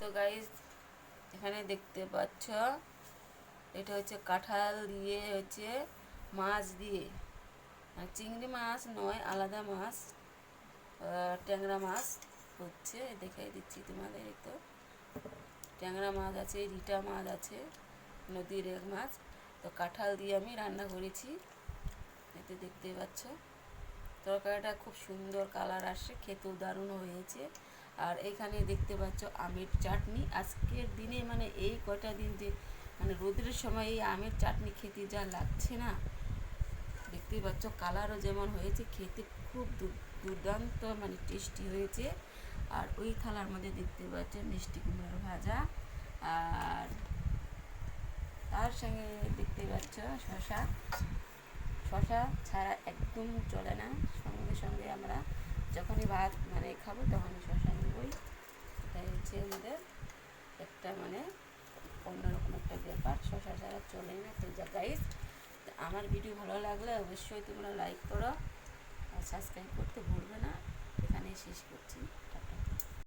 তো গাইস এখানে দেখতে পাচ্ছ এটা হচ্ছে কাঁঠাল দিয়ে হচ্ছে মাছ দিয়ে, চিংড়ি মাছ নয়, আলাদা মাছ, ট্যাংরা মাছ হচ্ছে। দেখাই দিচ্ছি তোমাদের। তো ট্যাংরা মাছ আছে, রিটা মাছ আছে, নদীর এক মাছ। তো কাঁঠাল দিয়ে আমি রান্না করেছি, এতে দেখতে পাচ্ছ। তরকারিটা খুব সুন্দর কালার আসছে, খেতেও দারুণ হয়েছে। আর এইখানে দেখতে পাচ্ছ আমের চাটনি। আজকের দিনে মানে এই কয়টা দিন যে মানে রোদের সময় এই আমের চাটনি খেতে যা লাগছে না, দেখতেই পাচ্ছ। কালারও যেমন হয়েছে, খেতে খুব দুর্দান্ত মানে টেস্টি হয়েছে। আর ওই থালার মধ্যে দেখতে পাচ্ছ মিষ্টি কুমড়ার ভাজা, আর তার সঙ্গে দেখতে পাচ্ছ শশা। শশা ছাড়া একদম চলে না, সঙ্গে সঙ্গে আমরা যখনই ভাত মানে খাবো তখনই শশা নেবই। এটাই হচ্ছে আমাদের একটা মানে অন্যরকম একটা ব্যাপার, শশা ছাড়া চলে না। তো গাইস, আমার ভিডিও ভালো লাগলে অবশ্যই তোমরা লাইক করো আর সাবস্ক্রাইব করতে ভুলবে না। এখানেই শেষ করছি।